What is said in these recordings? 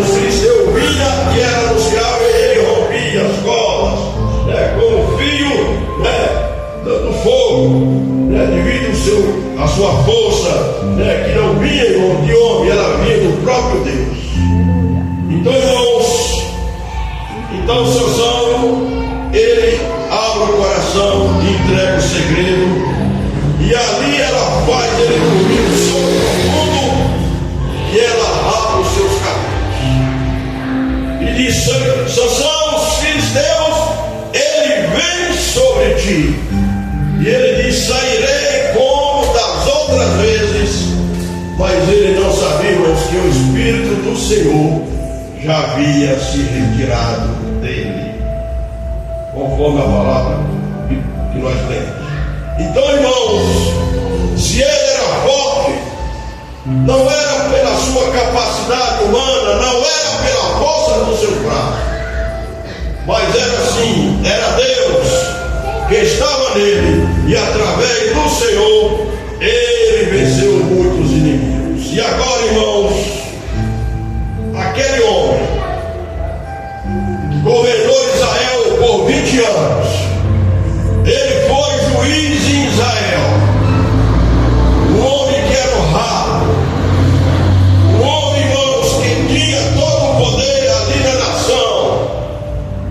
os filisteus vinham e era anunciado, e ele rompia as cordas, como fio, do fogo, devido a sua força, que não vinha de homem, ela vinha do próprio Deus. Então, irmãos, Sansão, ele abre o coração e entrega o segredo, e ali ela faz ele dormir no sono profundo, e ela abre os seus cabelos e diz: Sansão, os filisteus, ele vem sobre ti. E ele diz: sairei como das outras vezes. Mas ele não sabia, irmãos, que o Espírito do Senhor já havia se retirado dele, conforme a palavra que nós lemos. Então, irmãos, se ele era forte, não era pela sua capacidade humana, não era pela força do seu braço, mas era assim, era Deus que estava nele, e através do Senhor ele venceu muitos inimigos. E agora, irmãos, aquele homem que governou Israel por 20 anos, ele foi juiz em Israel, um homem que era honrado, um homem, irmãos, que tinha todo o poder ali na nação.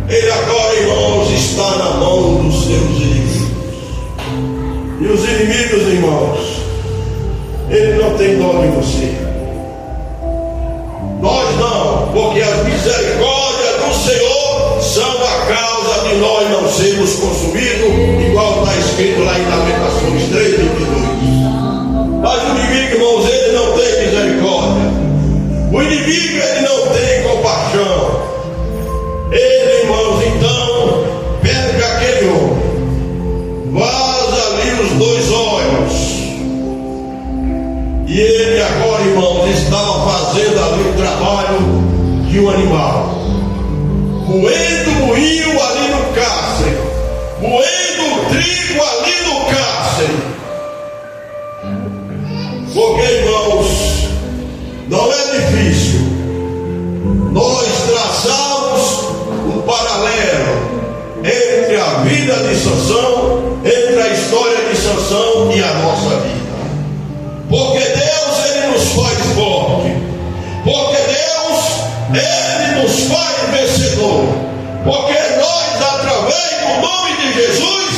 Ele agora, irmãos, está na mão dos seus inimigos. E os inimigos, irmãos, ele não tem dó de você. Nós não, porque as misericórdias do Senhor são a causa de nós não sermos consumidos, igual está escrito lá em Lamentações 3:22. Mas o inimigo, irmãos, ele não tem misericórdia. O inimigo, ele não tem compaixão. Ele, irmãos, então pega aquele homem, vaza ali os 2 olhos, e ele agora, irmãos, estava fazendo ali o trabalho de um animal, moendo o moinho ali no cárcere, moendo o trigo ali no cárcere. Porque, irmãos, não é difícil nós traçarmos um paralelo entre a vida de Sansão, entre a história de Sansão e a nossa vida. Porque Deus, ele nos faz forte. Porque Deus, ele nos faz vencedor. Porque nós, através do nome de Jesus,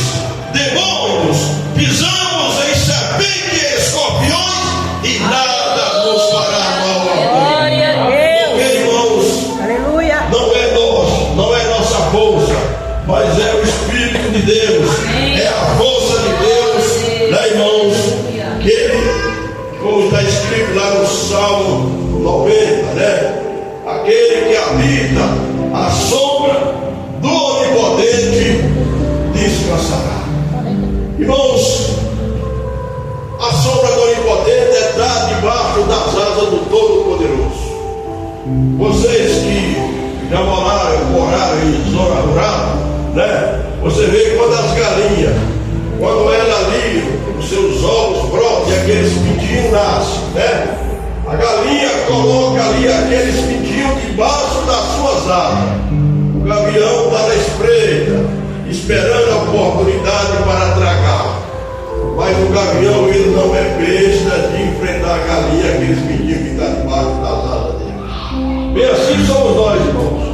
demônios, pisamos em serpentes e escorpiões e nada nos fará mal. Glória a Deus. Porque, irmãos, aleluia, não é nossa força, mas é o Espírito de Deus. É a força de Deus, né, irmãos? Que ele, como está escrito lá no Salmo 90, né? Aquele que habita a sombra do Onipotente descansará. Irmãos, a sombra do Onipotente é estar debaixo das asas do Todo-Poderoso. Vocês que já moraram em zona rural, né? Você vê quando as galinhas, quando ela ali, os seus ovos brotam e aqueles pintinhos nascem, né? A galinha coloca ali aqueles pintinhos debaixo das suas asas. O gavião está na espreita, esperando a oportunidade para tragar. Mas o gavião, ele não é besta de enfrentar a galinha, aqueles pintinhos que estão debaixo das asas dele. Bem assim somos nós, irmãos.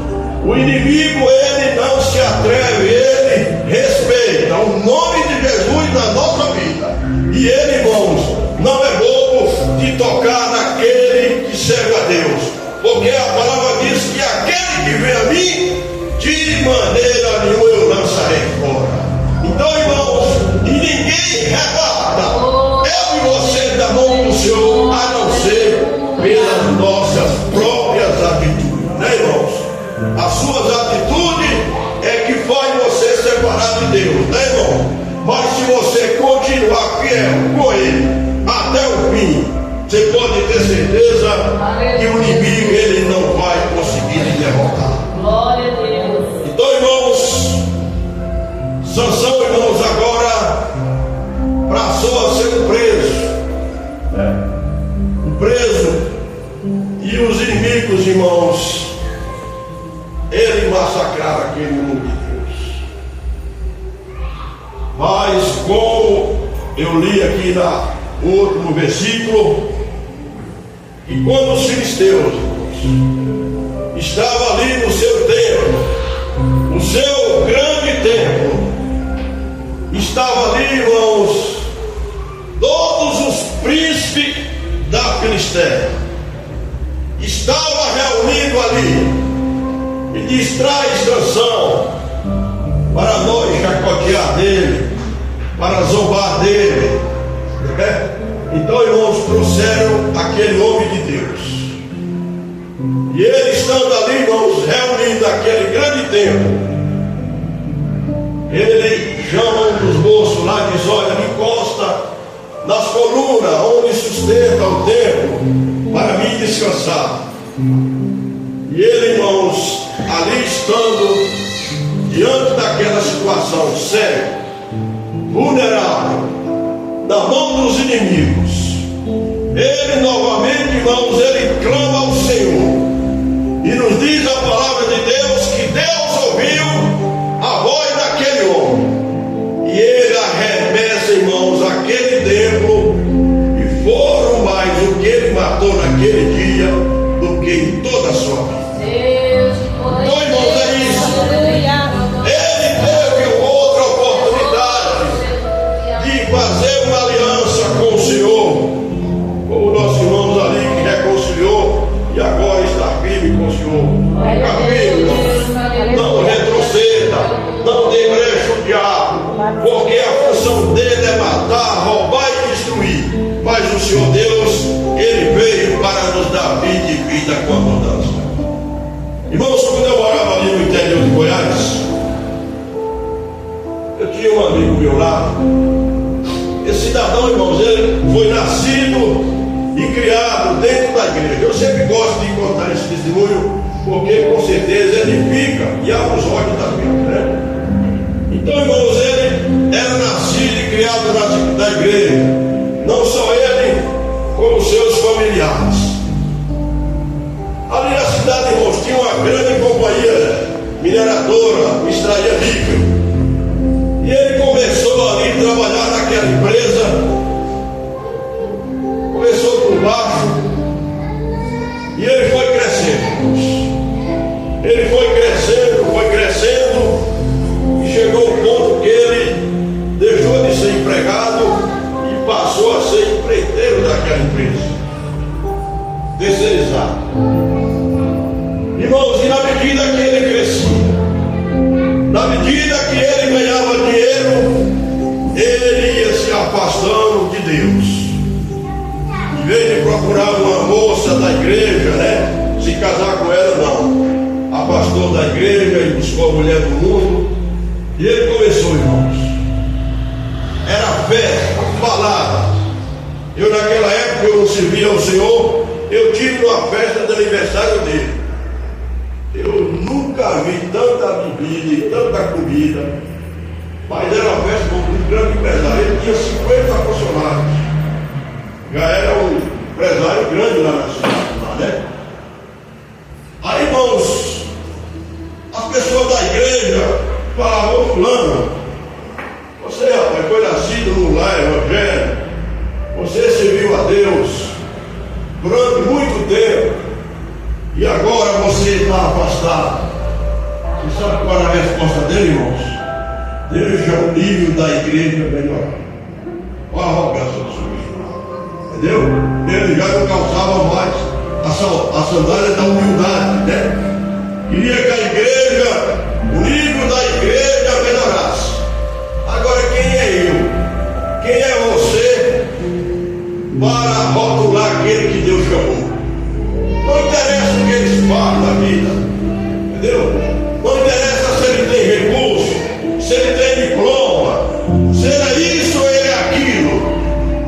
O inimigo, ele não se atreve, ele respeita o nome de Jesus na nossa vida. E ele, irmãos, não é bobo de tocar naquele que serve a Deus. Porque a palavra diz que aquele que vem a mim, de maneira nenhuma eu lançarei fora. Então, irmãos, e ninguém rebata eu e você da mão do Senhor, a não ser pelas nossas próprias atitudes, né, irmãos? As suas atitudes é que faz você separar de Deus, né, irmão? Mas se você continuar fiel com Ele até o fim, você pode ter certeza que o inimigo, ele não vai conseguir lhe derrotar. glória a Deus. Então, irmãos, inimigos, irmãos, ele massacrava aquele mundo de Deus. Mas como eu li aqui no último versículo, que quando os filisteus, irmãos, estavam ali no seu templo, o seu grande templo, estava ali, irmãos, todos os príncipes da Filistéia, estava reunido ali, e diz: traz canção para nós chacotear dele, para zombar dele. Então, irmãos, trouxeram aquele homem de Deus, e ele estando ali, irmãos, reunido naquele grande templo, ele chama um dos moços lá e diz: olha, me encosta nas colunas onde sustenta o templo, para mim descansar. E ele, irmãos, ali estando diante daquela situação séria, vulnerável, na mão dos inimigos, ele novamente, irmãos, ele clama ao Senhor, e nos diz a palavra de Deus que Deus ouviu a voz daquele homem, e ele arremessa, irmãos, aquele templo, e foram mais o que ele matou naquele dia do que em toda a sua vida. Então, irmãos, é isso. Ele teve outra oportunidade de fazer uma aliança com o Senhor, como nossos irmãos ali que reconciliou e agora está firme com o Senhor. Fica firme, irmãos. Não retroceda, não dê brecha ao diabo, porque a função dele é matar, roubar e destruir. Mas o Senhor Deus, ele veio para nos dar vida e vida com abundância. Irmãos, quando eu morava ali no interior de Goiás, eu tinha um amigo meu lá. Esse cidadão, irmãos, ele foi nascido e criado dentro da igreja. Eu sempre gosto de contar esse testemunho, porque com certeza edifica e abre os olhos da vida, né? Então, irmãos, ele era nascido e criado na igreja. Não só ele, como seus familiares. Ali na cidade, irmãos, tinha uma grande companhia mineradora, extraía níquel. E ele começou ali a trabalhar naquela empresa. Começou por baixo. E ele foi crescendo, irmãos. Ele foi crescendo. E chegou ao ponto que ele deixou de ser empregado e passou a ser empreiteiro daquela empresa. Terceirizado. Irmãos, e na medida que ele crescia, na medida que ele ganhava dinheiro, ele ia se afastando de Deus. Em vez de procurar uma moça da igreja, né, se casar com ela, não. Afastou da igreja e buscou a mulher do mundo. E ele começou, irmãos. Era festa, balada. Eu naquela época eu não servia ao Senhor. Eu tive uma festa de aniversário dele. Eu nunca vi tanta bebida e tanta comida. Mas era uma festa com um grande empresário. Ele tinha 50 funcionários. Já era um empresário grande lá na cidade, né? Aí, irmãos, as pessoas da igreja falavam: ô fulano, você, rapaz, foi nascido no lar evangélico, você serviu a Deus durante muito tempo, e agora você está afastado. Você sabe qual era a resposta dele, irmãos? Deixa o nível da igreja melhor. Olha a arrogância do Senhor. Entendeu? Ele já não calçava mais a sandália da humildade, né? Queria que a igreja, o nível da igreja melhorasse. Agora, quem é eu? Quem é você para rotular aquele que Deus chamou? Não interessa o que eles falam na vida, entendeu? Não interessa se ele tem recurso, se ele tem diploma, se ele é isso ou ele é aquilo.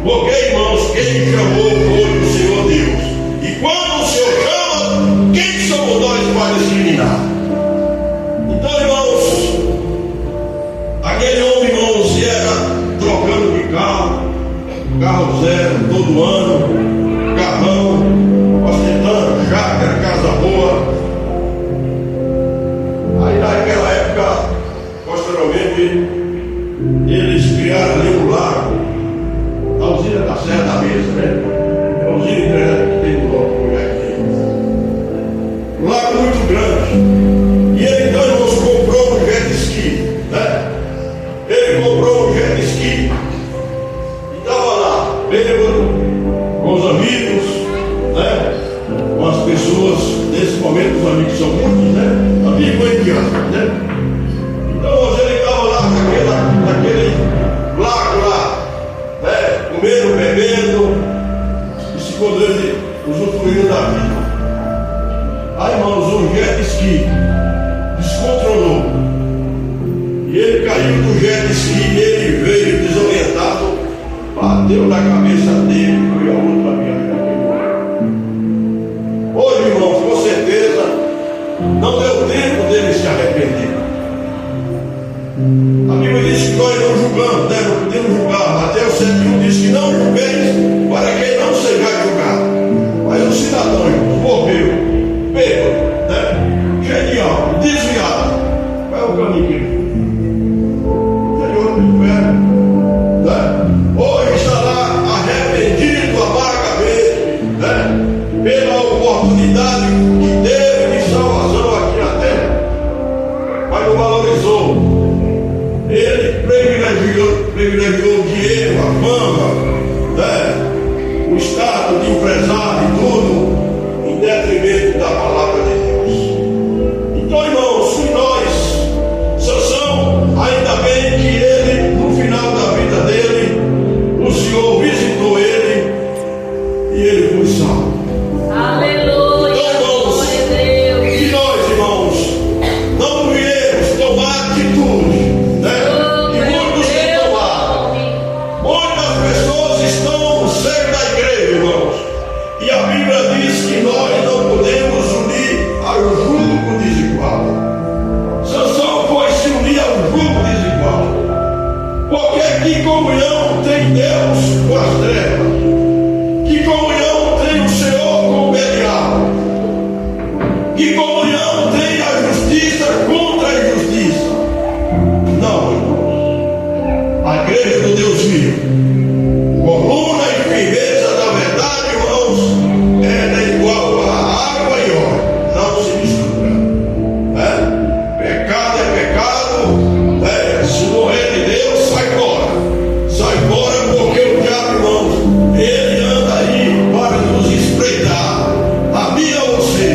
Porque, irmãos, quem chamou foi o Senhor Deus. E quando o Senhor chama, quem somos nós para discriminar? Então, irmãos, aquele homem, irmãos, era trocando de carro zero todo ano, carrão. pessoas, nesse momento, os amigos são muitos, né? Amigo entre aspas, né? Então, hoje ele estava lá naquele lago lá, né? Comendo, bebendo, e segundo ele, usufruindo da vida. Aí, irmãos, um jet ski descontrolou. E ele caiu do jet ski, e ele veio desorientado, bateu na cabeça dele, foi a outra minha. Hoje, irmãos, com certeza, não deu tempo dele se arrepender. A Bíblia diz que nós não julgamos, né? Não podemos julgar. Mateus 7,1 diz que não julgueis para que não seja julgado. Mas o cidadão, irmãos, morreu, bêbado, né? Genial, desviado. Qual é o caminho que ele foi? Interior do inferno, né? Hoje está lá arrependido, amargamente, né? Pela oportunidade que teve de salvação aqui na terra, mas não valorizou. Ele privilegiou o dinheiro, a fama, né? O estado de empresário e tudo, em detrimento da palavra de Deus. Então, irmãos, se nós, Sansão, ainda bem que ele, no final da vida dele, o Senhor visitou ele e ele foi salvo. Aleluia. Então, irmãos, e nós, irmãos, não viemos tomar atitude, né? E muitos têm tomado. Muitas pessoas estão no seio da igreja, irmãos. E a Bíblia diz que nós não podemos unir ao jugo desigual. Sansão foi se unir ao jugo desigual. Porque que comunhão tem Deus com as trevas? Que comunhão tem o Senhor com o Belial? Que comunhão tem a justiça contra a injustiça? Não, irmãos. A igreja do Deus vivo, coluna e firmeza da verdade, irmãos, é igual a água e óleo, não se mistura. Pecado é pecado, se não é de Deus, sai fora. Sai fora, porque o diabo, irmãos, ele anda aí para nos espreitar, a mim e a você.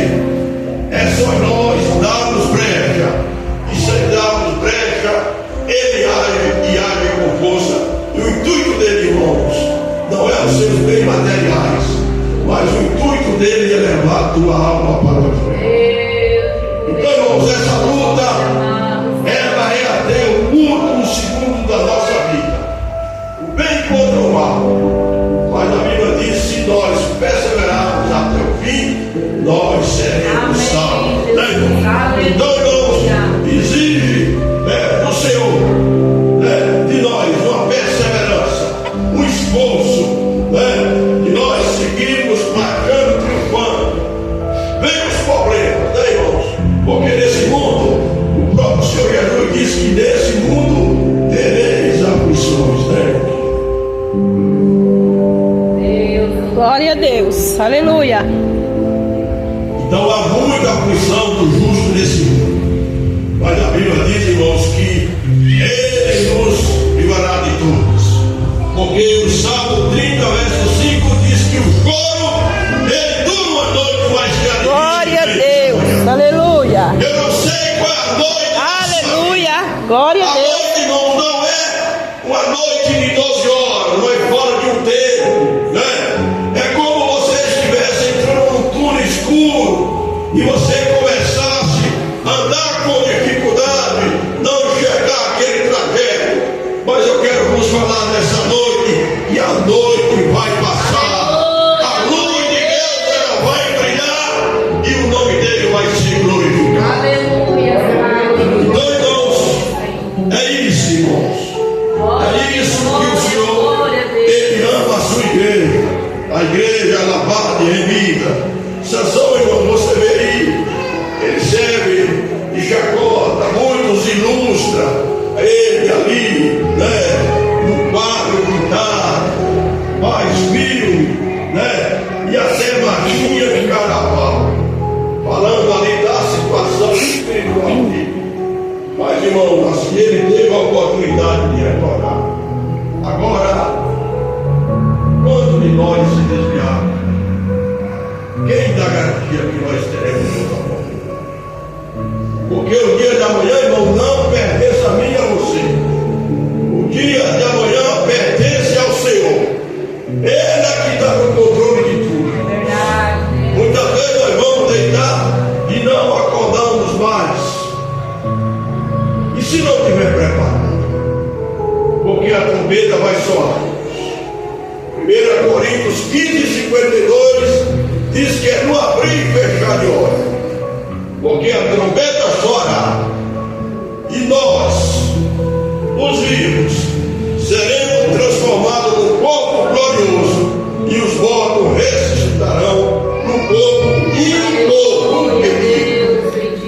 É só nós darmos brecha, e sem darmos brecha, ele age com força. E o intuito dele, irmãos, não é os seus bens materiais, mas o intuito dele é levar a tua alma para o inferno. Então, irmãos, essa luta, ela é até o último segundo da nossa vida, o bem contra o mal. Mas a Bíblia diz: se nós perseverarmos até o fim, nós seremos salvos. Então, irmãos, exige do Senhor, de nós, uma perseverança, um esforço, de nós seguirmos marcando, triunfando. Vem os problemas, né, irmãos? Porque nesse mundo, o próprio Senhor Jesus disse que nesse mundo tereis aflições, né? Glória a Deus. Aleluia. Então há muita aflição do justo nesse mundo. Mas a Bíblia diz, irmãos, que Ele nos livrará de todas. Porque o Salmo 30, verso 5 diz que o choro, ele dura uma noite, mas que a Glória a Deus. Aleluia. Eu não sei qual é a noite. Aleluia. Glória a A Deus. noite, irmão, não é uma noite de 12 horas, não é fora de um tempo, né? É como você estivesse entrando num túnel escuro e você começasse a andar com dificuldade, não enxergar aquele trajeto. Mas eu quero vos falar nessa noite, e a noite vai passar, a luz de Deus ela vai brilhar e o nome dele vai ser glorificado. Aleluia. Então, irmãos, é isso, irmãos. É isso que o Senhor, Ele ama a sua igreja. A igreja lavada e remida. Sansão, irmão, você vê aí, ele serve de chacota, muitos ilustra ele ali, né, no quadro pintado, faz filme, né, e até marchinha de carnaval, falando ali da situação espiritual dele. Mas, irmão, assim ele teve a oportunidade de retornar. Agora, quanto de nós se desviaram? quem dá garantia que nós teremos outra volta? Porque o dia de amanhã, irmão, não pertence a mim e a você. O dia de amanhã pertence ao Senhor. Ele é que está no controle de tudo. Muitas vezes nós vamos deitar e não acordamos mais. E se não estiver preparado? Porque a trombeta vai soar. 1 Coríntios 15:52 diz que é no abrir e fechar de olhos. Porque a trombeta chora e nós, os vivos, seremos transformados num corpo glorioso e os mortos ressuscitarão no corpo inovo.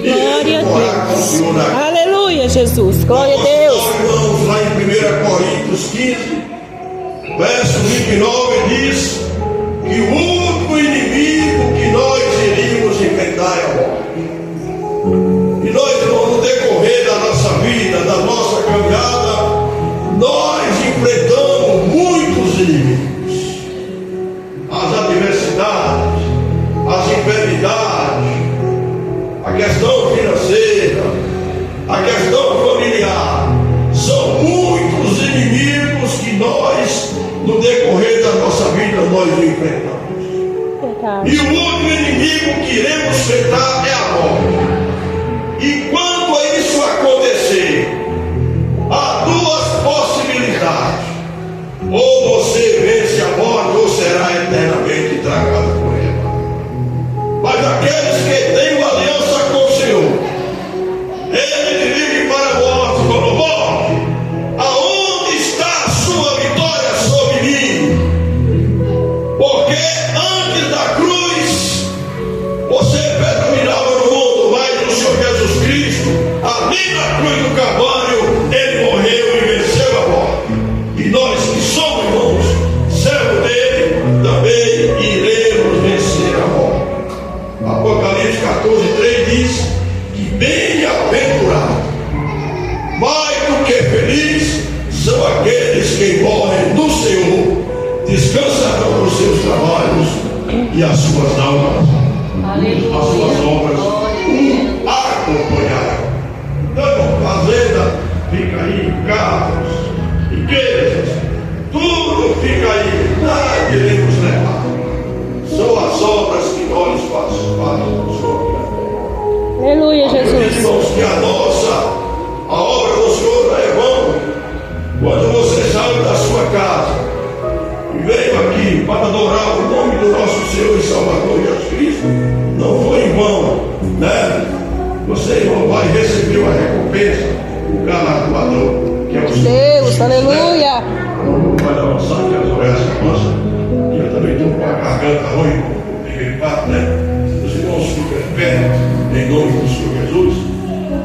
Glória a Deus. Aleluia, Jesus. Glória a Deus. Irmãos, lá em 1 Coríntios 15, verso 29 diz que o último inimigo que nós iríamos enfrentar é a morte. E nós, no decorrer da nossa vida, da nossa caminhada, nós enfrentamos muitos inimigos. As adversidades, as enfermidades, a questão financeira, a questão familiar. São muitos inimigos que nós, no decorrer da nossa vida, nós enfrentamos. E o último inimigo que iremos enfrentar é a morte. E quando isso acontecer, há duas possibilidades: ou você vence a morte, ou será eternamente tragado por ela. Mas aqueles que têm uma aliança com o Senhor, ele vive para a morte, como morte, aonde está a sua vitória sobre mim? Porque antes da cruz, você predominava no mundo, mas o Senhor Jesus Cristo, ali na cruz do Calvário, ele morreu e venceu a morte. E nós que somos irmãos, servos dele, também iremos vencer a morte. Apocalipse 14:3 diz que bem-aventurado, mais do que feliz, são aqueles que morrem no Senhor, descansarão nos seus trabalhos e as suas almas, as suas obras o acompanharão. Então, fazenda fica aí, carros, riquezas, tudo fica aí, nada iremos levar. São as obras que nós fazemos sobre a terra. Aleluia, Jesus. Irmãos, que a obra do Senhor é vão. Quando você sai da sua casa e veio aqui para adorar o nome do nosso Senhor e Salvador Jesus Cristo, não foi em vão, né? Você, irmão, vai receber uma recompensa, o galardoador, que é o Senhor. Deus, aleluia. Não vai avançar que as orelhas nossas, e eu também estou com a garganta ruim, peguei papo, né? Os irmãos ficam em pé, em nome do Senhor Jesus.